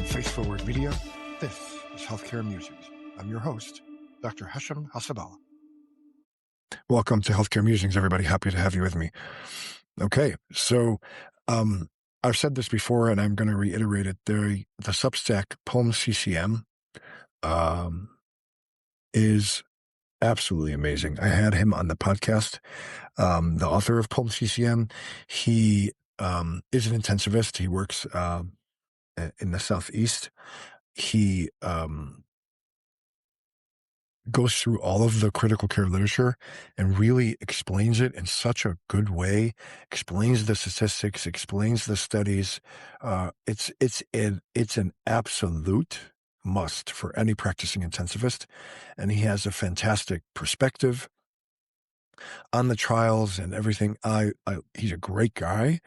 Face Forward Media. This is Healthcare Musings. I'm your host, Dr. Hassabolus. Welcome to Healthcare Musings, everybody. Happy to have you with me. Okay, so I've said this before, and I'm going to reiterate it. The Substack Poem CCM is absolutely amazing. I had him on the podcast. The author of Poem CCM, he is an intensivist. He works in the Southeast. He goes through all of the critical care literature and really explains it in such a good way, explains the statistics, explains the studies. It's an absolute must for any practicing intensivist. And he has a fantastic perspective on the trials and everything. He's a great guy.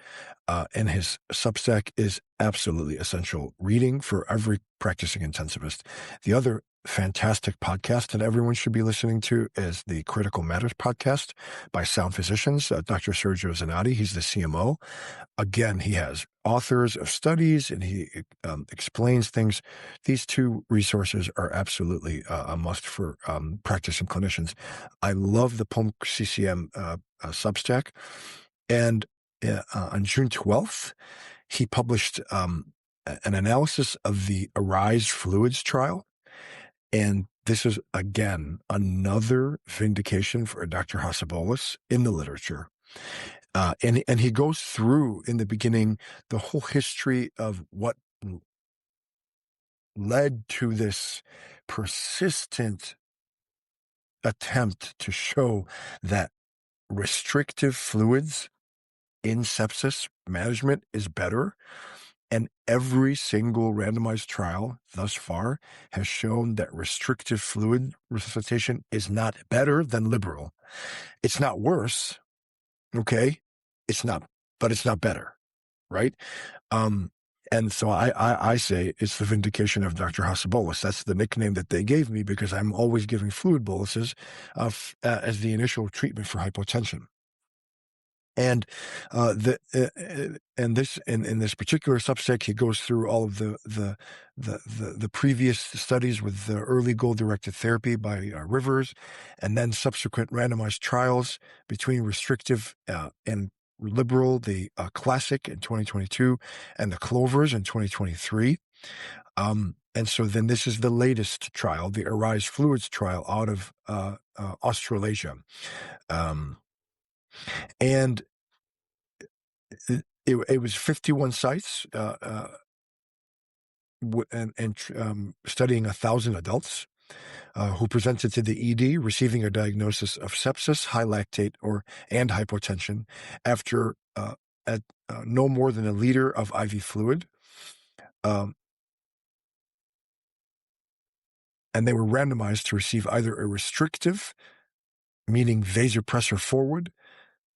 And his Substack is absolutely essential reading for every practicing intensivist. The other fantastic podcast that everyone should be listening to is the Critical Matters podcast by Sound Physicians, Dr. Sergio Zanotti. He's the CMO. Again, he has authors of studies and he explains things. These two resources are absolutely a must for practicing clinicians. I love the Poem CCM Substack. And on June 12th, he published an analysis of the ARISE fluids trial. And this is, again, another vindication for Dr. Hassabolus in the literature. And he goes through, in the beginning, the whole history of what led to this persistent attempt to show that restrictive fluids in sepsis management is better. And every single randomized trial thus far has shown that restrictive fluid resuscitation is not better than liberal. It's not worse, okay? But it's not better, right? And so I say it's the vindication of Dr. Hassabolus. That's the nickname that they gave me because I'm always giving fluid boluses as the initial treatment for hypotension. And in this particular Substack, he goes through all of the previous studies with the early goal-directed therapy by Rivers, and then subsequent randomized trials between restrictive and liberal, the Classic in 2022 and the Clovers in 2023. And so then this is the latest trial, the ARISE fluids trial out of Australasia. And it was 51 sites studying 1,000 adults who presented to the ED receiving a diagnosis of sepsis, high lactate, and hypotension after no more than a liter of IV fluid. And they were randomized to receive either a restrictive, meaning vasopressor forward,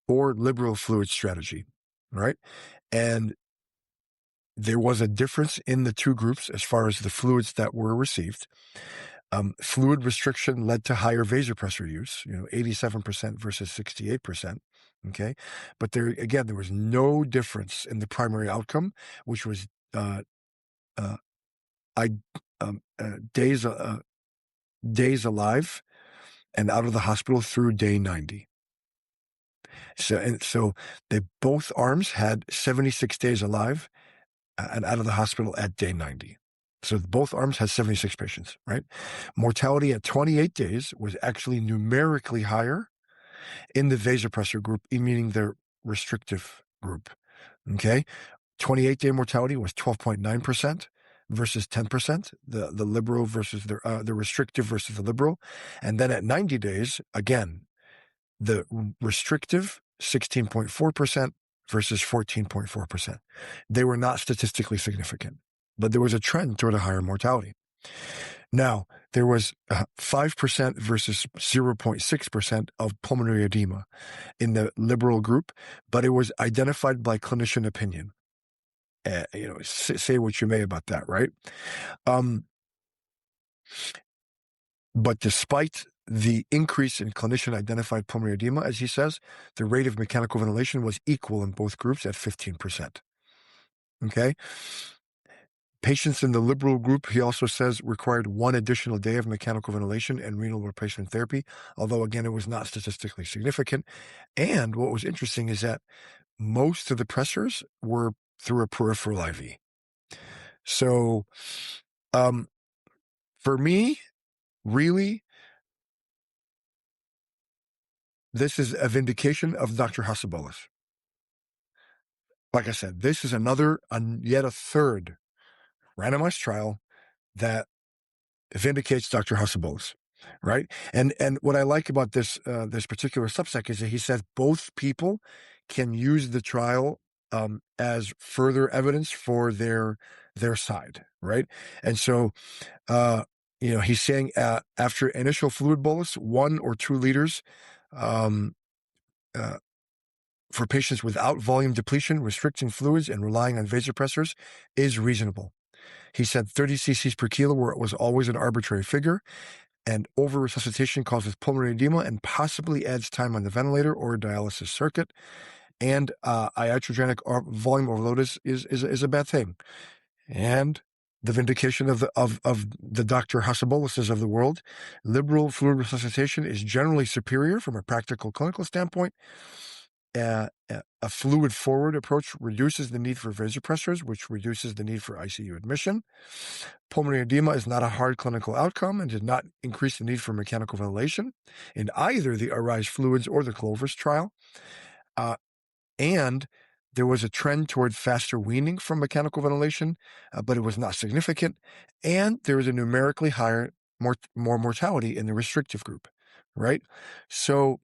or liberal fluid strategy, right? And there was a difference in the two groups as far as the fluids that were received. Fluid restriction led to higher vasopressor use, 87% versus 68%, okay? But there was no difference in the primary outcome, which was days alive and out of the hospital through day 90. So both arms had 76 days alive and out of the hospital at day 90. So both arms had 76 patients, right? Mortality at 28 days was actually numerically higher in the vasopressor group, meaning the restrictive group, okay? 28-day mortality was 12.9% versus 10%, the liberal versus the restrictive versus the liberal. And then at 90 days, again, the restrictive 16.4% versus 14.4%. They were not statistically significant, but there was a trend toward a higher mortality. Now, there was 5% versus 0.6% of pulmonary edema in the liberal group, but it was identified by clinician opinion. Say what you may about that, right? But despite the increase in clinician-identified pulmonary edema, as he says, the rate of mechanical ventilation was equal in both groups at 15%. Okay? Patients in the liberal group, he also says, required 1 additional day of mechanical ventilation and renal replacement therapy, although, again, it was not statistically significant. And what was interesting is that most of the pressors were through a peripheral IV. So, for me, really, this is a vindication of Dr. Hassabolus. Like I said, this is yet a third randomized trial that vindicates Dr. Hassabolus, right? And what I like about this particular subsect is that he says both people can use the trial as further evidence for their side, right? And so, he's saying after initial fluid bolus, 1 or 2 liters, for patients without volume depletion, restricting fluids, and relying on vasopressors is reasonable. He said 30 cc's per kilo was always an arbitrary figure, and over-resuscitation causes pulmonary edema and possibly adds time on the ventilator or dialysis circuit. And iatrogenic volume overload is a bad thing. And the vindication of the Dr. Hassaboluses of the world, liberal fluid resuscitation is generally superior from a practical clinical standpoint. A fluid-forward approach reduces the need for vasopressors, which reduces the need for ICU admission. Pulmonary edema is not a hard clinical outcome and did not increase the need for mechanical ventilation in either the ARISE fluids or the Clovers trial. And there was a trend toward faster weaning from mechanical ventilation, but it was not significant. And there was a numerically higher, more mortality in the restrictive group, right? So,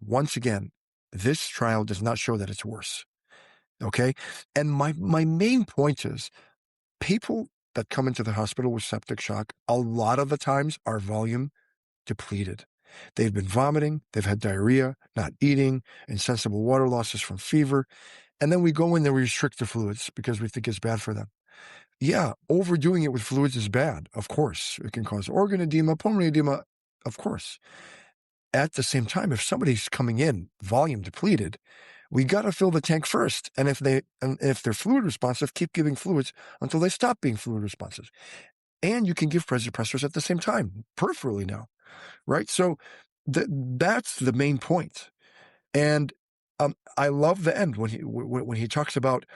once again, this trial does not show that it's worse. Okay. And my main point is people that come into the hospital with septic shock, a lot of the times are volume depleted. They've been vomiting, they've had diarrhea, not eating, insensible water losses from fever. And then we go in and we restrict the fluids because we think it's bad for them. Yeah, overdoing it with fluids is bad. Of course, it can cause organ edema, pulmonary edema. Of course. At the same time, if somebody's coming in volume depleted, we got to fill the tank first. And if they're fluid responsive, keep giving fluids until they stop being fluid responsive. And you can give vasopressors at the same time, peripherally now, right? So that's the main point. And I love the end when he talks about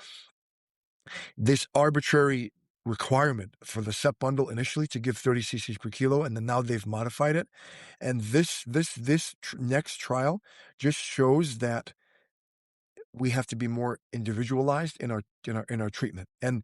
this arbitrary requirement for the SEP bundle initially to give 30 cc's per kilo, and then now they've modified it. And this next trial just shows that we have to be more individualized in our treatment. And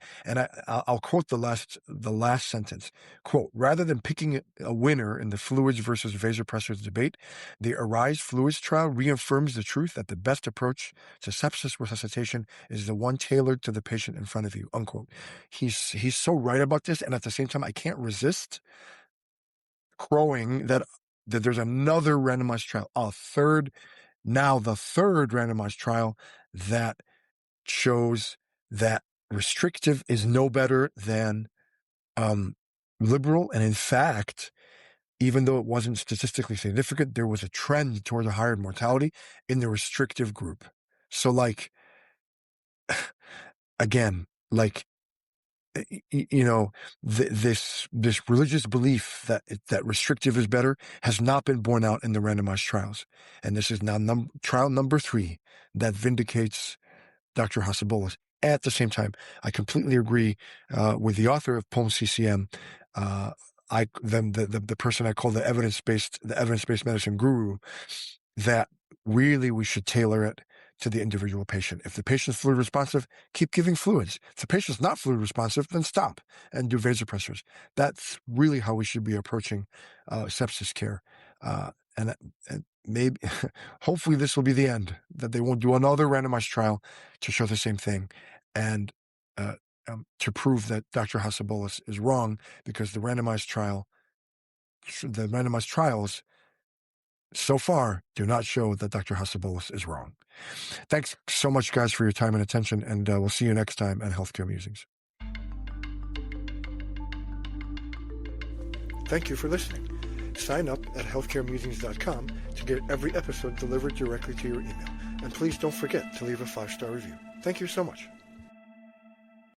I'll quote the last sentence. Quote, rather than picking a winner in the fluids versus vasopressors debate, the ARISE fluids trial reaffirms the truth that the best approach to sepsis resuscitation is the one tailored to the patient in front of you, unquote. He's so right about this. And at the same time, I can't resist crowing that there's another randomized trial, the third randomized trial that shows that restrictive is no better than liberal. And in fact, even though it wasn't statistically significant, there was a trend toward a higher mortality in the restrictive group. So this religious belief that restrictive is better has not been borne out in the randomized trials. And this is now trial number 3 that vindicates Dr. Hassabolus. At the same time, I completely agree with the author of Poem CCM, the person I call the evidence-based medicine guru, that really we should tailor it to the individual patient. If the patient's fluid responsive, keep giving fluids. If the patient's not fluid responsive, then stop and do vasopressors. That's really how we should be approaching sepsis care. And maybe, hopefully this will be the end, that they won't do another randomized trial to show the same thing and to prove that Dr. Hassabolus is wrong, because the randomized trials so far do not show that Dr. Hassabolus is wrong. Thanks so much, guys, for your time and attention, and we'll see you next time at Healthcare Musings. Thank you for listening. Sign up at healthcaremusings.com to get every episode delivered directly to your email. And please don't forget to leave a 5-star review. Thank you so much.